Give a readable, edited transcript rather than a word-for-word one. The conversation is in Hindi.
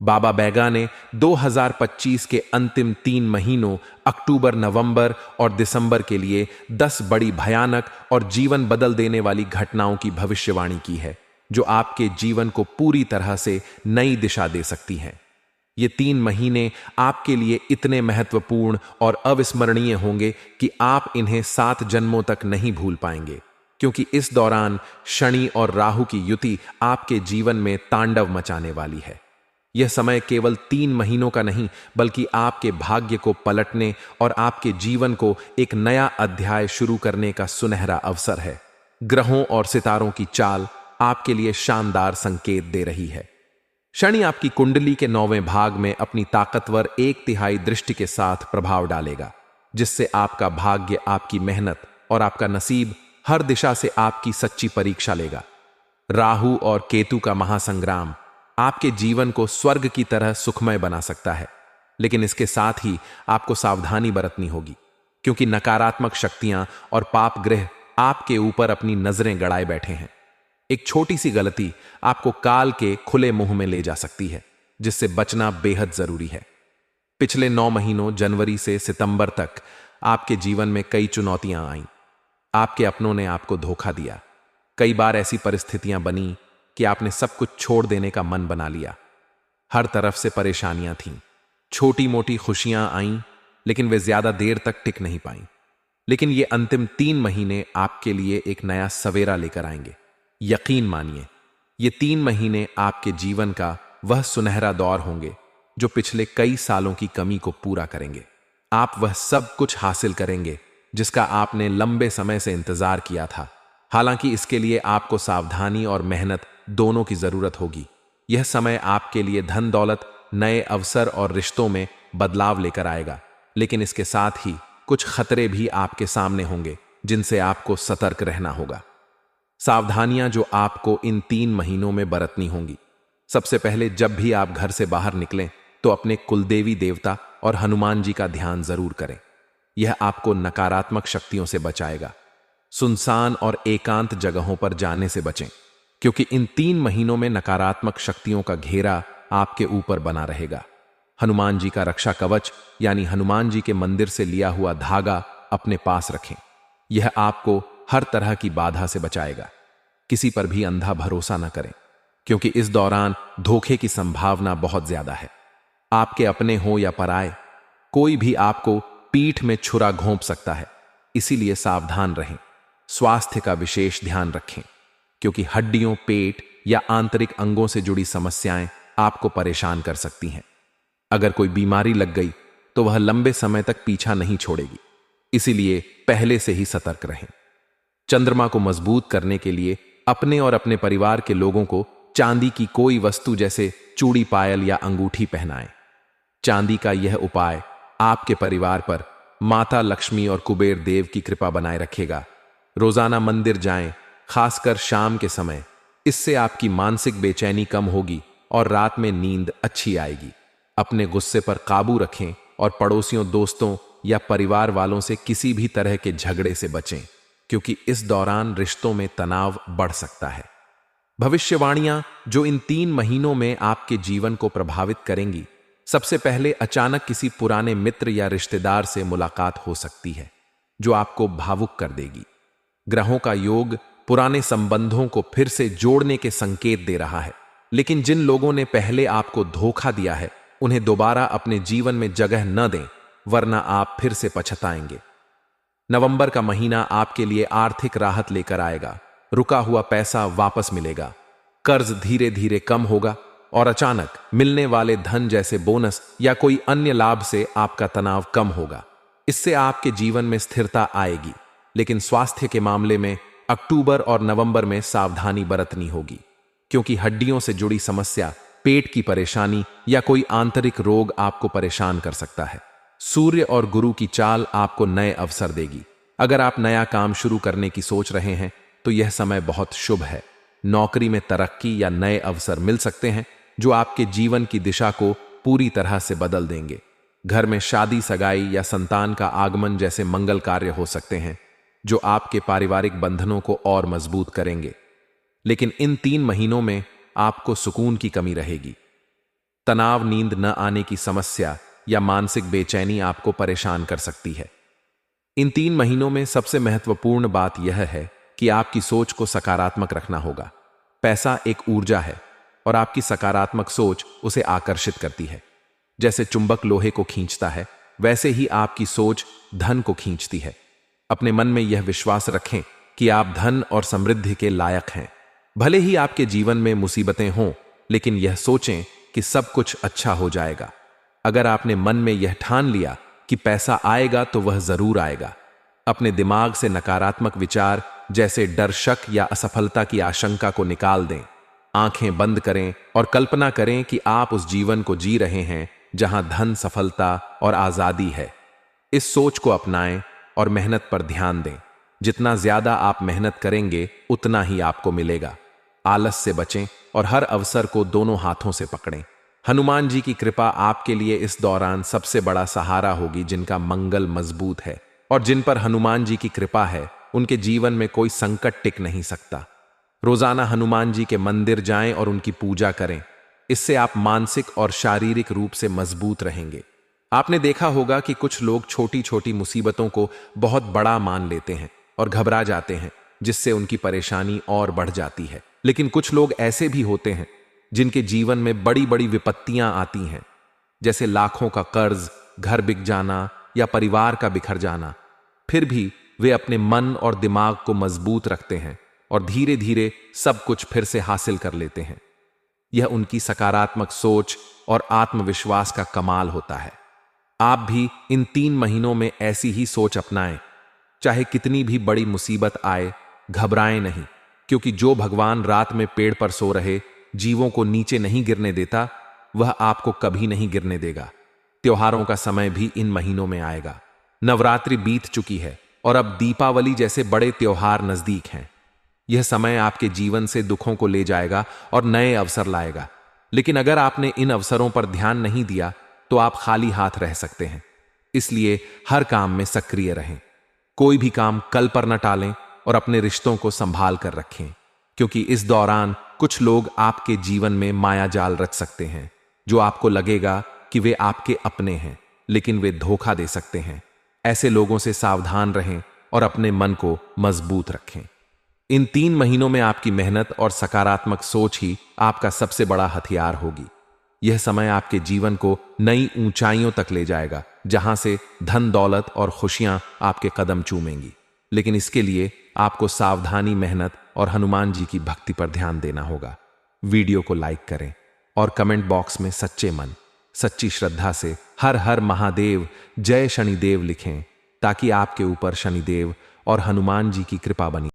बाबा बैगा ने 2025 के अंतिम 3 महीनों अक्टूबर, नवंबर और दिसंबर के लिए 10 बड़ी भयानक और जीवन बदल देने वाली घटनाओं की भविष्यवाणी की है, जो आपके जीवन को पूरी तरह से नई दिशा दे सकती हैं। ये 3 महीने आपके लिए इतने महत्वपूर्ण और अविस्मरणीय होंगे कि आप इन्हें 7 जन्मों तक नहीं भूल पाएंगे, क्योंकि इस दौरान शनि और राहु की युति आपके जीवन में तांडव मचाने वाली है। यह समय केवल 3 महीनों का नहीं, बल्कि आपके भाग्य को पलटने और आपके जीवन को एक नया अध्याय शुरू करने का सुनहरा अवसर है। ग्रहों और सितारों की चाल आपके लिए शानदार संकेत दे रही है। शनि आपकी कुंडली के 9वें भाग में अपनी ताकतवर 1/3 दृष्टि के साथ प्रभाव डालेगा, जिससे आपका भाग्य, आपकी मेहनत और आपका नसीब हर दिशा से आपकी सच्ची परीक्षा लेगा। राहु और केतु का महासंग्राम आपके जीवन को स्वर्ग की तरह सुखमय बना सकता है, लेकिन इसके साथ ही आपको सावधानी बरतनी होगी, क्योंकि नकारात्मक शक्तियां और पाप ग्रह आपके ऊपर अपनी नजरें गड़ाए बैठे हैं। एक छोटी सी गलती आपको काल के खुले मुंह में ले जा सकती है, जिससे बचना बेहद जरूरी है। पिछले 9 महीनों जनवरी से सितंबर तक आपके जीवन में कई चुनौतियां आईं। आपके अपनों ने आपको धोखा दिया। कई बार ऐसी परिस्थितियां बनी कि आपने सब कुछ छोड़ देने का मन बना लिया। हर तरफ से परेशानियां थीं। छोटी मोटी खुशियां आईं, लेकिन वे ज्यादा देर तक टिक नहीं पाईं। लेकिन ये अंतिम 3 महीने आपके लिए एक नया सवेरा लेकर आएंगे। यकीन मानिए, ये 3 महीने आपके जीवन का वह सुनहरा दौर होंगे जो पिछले कई सालों की कमी को पूरा करेंगे। आप वह सब कुछ हासिल करेंगे जिसका आपने लंबे समय से इंतजार किया था। हालांकि इसके लिए आपको सावधानी और मेहनत दोनों की जरूरत होगी। यह समय आपके लिए धन दौलत, नए अवसर और रिश्तों में बदलाव लेकर आएगा, लेकिन इसके साथ ही कुछ खतरे भी आपके सामने होंगे जिनसे आपको सतर्क रहना होगा। सावधानियां जो आपको इन 3 महीनों में बरतनी होंगी। सबसे पहले, जब भी आप घर से बाहर निकलें तो अपने कुलदेवी देवता और हनुमान जी का ध्यान जरूर करें। यह आपको नकारात्मक शक्तियों से बचाएगा। सुनसान और एकांत जगहों पर जाने से बचें, क्योंकि इन 3 महीनों में नकारात्मक शक्तियों का घेरा आपके ऊपर बना रहेगा। हनुमान जी का रक्षा कवच यानी हनुमान जी के मंदिर से लिया हुआ धागा अपने पास रखें। यह आपको हर तरह की बाधा से बचाएगा। किसी पर भी अंधा भरोसा न करें, क्योंकि इस दौरान धोखे की संभावना बहुत ज्यादा है। आपके अपने हो या पराए, कोई भी आपको पीठ में छुरा घोंप सकता है। इसीलिए सावधान रहें। स्वास्थ्य का विशेष ध्यान रखें, क्योंकि हड्डियों, पेट या आंतरिक अंगों से जुड़ी समस्याएं आपको परेशान कर सकती हैं। अगर कोई बीमारी लग गई तो वह लंबे समय तक पीछा नहीं छोड़ेगी। इसीलिए पहले से ही सतर्क रहें। चंद्रमा को मजबूत करने के लिए अपने और अपने परिवार के लोगों को चांदी की कोई वस्तु जैसे चूड़ी, पायल या अंगूठी पहनाएं। चांदी का यह उपाय आपके परिवार पर माता लक्ष्मी और कुबेर देव की कृपा बनाए रखेगा। रोजाना मंदिर जाएं, खासकर शाम के समय। इससे आपकी मानसिक बेचैनी कम होगी और रात में नींद अच्छी आएगी। अपने गुस्से पर काबू रखें और पड़ोसियों, दोस्तों या परिवार वालों से किसी भी तरह के झगड़े से बचें, क्योंकि इस दौरान रिश्तों में तनाव बढ़ सकता है। भविष्यवाणियां जो इन 3 महीनों में आपके जीवन को प्रभावित करेंगी। सबसे पहले, अचानक किसी पुराने मित्र या रिश्तेदार से मुलाकात हो सकती है, जो आपको भावुक कर देगी। ग्रहों का योग पुराने संबंधों को फिर से जोड़ने के संकेत दे रहा है, लेकिन जिन लोगों ने पहले आपको धोखा दिया है, उन्हें दोबारा अपने जीवन में जगह न दें, वरना आप फिर से पछताएंगे। नवंबर का महीना आपके लिए आर्थिक राहत लेकर आएगा। रुका हुआ पैसा वापस मिलेगा, कर्ज धीरे धीरे कम होगा और अचानक मिलने वाले धन जैसे बोनस या कोई अन्य लाभ से आपका तनाव कम होगा। इससे आपके जीवन में स्थिरता आएगी। लेकिन स्वास्थ्य के मामले में अक्टूबर और नवंबर में सावधानी बरतनी होगी, क्योंकि हड्डियों से जुड़ी समस्या, पेट की परेशानी या कोई आंतरिक रोग आपको परेशान कर सकता है। सूर्य और गुरु की चाल आपको नए अवसर देगी। अगर आप नया काम शुरू करने की सोच रहे हैं तो यह समय बहुत शुभ है। नौकरी में तरक्की या नए अवसर मिल सकते हैं जो आपके जीवन की दिशा को पूरी तरह से बदल देंगे। घर में शादी, सगाई या संतान का आगमन जैसे मंगल कार्य हो सकते हैं, जो आपके पारिवारिक बंधनों को और मजबूत करेंगे। लेकिन इन 3 महीनों में आपको सुकून की कमी रहेगी। तनाव, नींद न आने की समस्या या मानसिक बेचैनी आपको परेशान कर सकती है। इन 3 महीनों में सबसे महत्वपूर्ण बात यह है कि आपकी सोच को सकारात्मक रखना होगा। पैसा एक ऊर्जा है और आपकी सकारात्मक सोच उसे आकर्षित करती है। जैसे चुंबक लोहे को खींचता है, वैसे ही आपकी सोच धन को खींचती है। अपने मन में यह विश्वास रखें कि आप धन और समृद्धि के लायक हैं। भले ही आपके जीवन में मुसीबतें हों, लेकिन यह सोचें कि सब कुछ अच्छा हो जाएगा। अगर आपने मन में यह ठान लिया कि पैसा आएगा तो वह जरूर आएगा। अपने दिमाग से नकारात्मक विचार जैसे डर, शक या असफलता की आशंका को निकाल दें। आंखें बंद करें और कल्पना करें कि आप उस जीवन को जी रहे हैं जहां धन, सफलता और आजादी है। इस सोच को अपनाएं और मेहनत पर ध्यान दें। जितना ज्यादा आप मेहनत करेंगे, उतना ही आपको मिलेगा। आलस से बचें और हर अवसर को दोनों हाथों से पकड़ें। हनुमान जी की कृपा आपके लिए इस दौरान सबसे बड़ा सहारा होगी। जिनका मंगल मजबूत है और जिन पर हनुमान जी की कृपा है, उनके जीवन में कोई संकट टिक नहीं सकता। रोजाना हनुमान जी के मंदिर जाएं और उनकी पूजा करें। इससे आप मानसिक और शारीरिक रूप से मजबूत रहेंगे। आपने देखा होगा कि कुछ लोग छोटी छोटी मुसीबतों को बहुत बड़ा मान लेते हैं और घबरा जाते हैं, जिससे उनकी परेशानी और बढ़ जाती है। लेकिन कुछ लोग ऐसे भी होते हैं जिनके जीवन में बड़ी बड़ी विपत्तियां आती हैं, जैसे लाखों का कर्ज, घर बिक जाना या परिवार का बिखर जाना। फिर भी वे अपने मन और दिमाग को मजबूत रखते हैं और धीरे धीरे सब कुछ फिर से हासिल कर लेते हैं। यह उनकी सकारात्मक सोच और आत्मविश्वास का कमाल होता है। आप भी इन 3 महीनों में ऐसी ही सोच अपनाएं। चाहे कितनी भी बड़ी मुसीबत आए, घबराएं नहीं, क्योंकि जो भगवान रात में पेड़ पर सो रहे जीवों को नीचे नहीं गिरने देता, वह आपको कभी नहीं गिरने देगा। त्योहारों का समय भी इन महीनों में आएगा। नवरात्रि बीत चुकी है और अब दीपावली जैसे बड़े त्योहार नजदीक हैं। यह समय आपके जीवन से दुखों को ले जाएगा और नए अवसर लाएगा। लेकिन अगर आपने इन अवसरों पर ध्यान नहीं दिया तो आप खाली हाथ रह सकते हैं। इसलिए हर काम में सक्रिय रहें। कोई भी काम कल पर न टालें और अपने रिश्तों को संभाल कर रखें, क्योंकि इस दौरान कुछ लोग आपके जीवन में माया जाल रच सकते हैं। जो आपको लगेगा कि वे आपके अपने हैं, लेकिन वे धोखा दे सकते हैं। ऐसे लोगों से सावधान रहें और अपने मन को मजबूत रखें। इन 3 महीनों में आपकी मेहनत और सकारात्मक सोच ही आपका सबसे बड़ा हथियार होगी। यह समय आपके जीवन को नई ऊंचाइयों तक ले जाएगा, जहां से धन, दौलत और खुशियां आपके कदम चूमेंगी। लेकिन इसके लिए आपको सावधानी, मेहनत और हनुमान जी की भक्ति पर ध्यान देना होगा। वीडियो को लाइक करें और कमेंट बॉक्स में सच्चे मन, सच्ची श्रद्धा से हर हर महादेव, जय शनिदेव लिखें, ताकि आपके ऊपर शनिदेव और हनुमान जी की कृपा बनी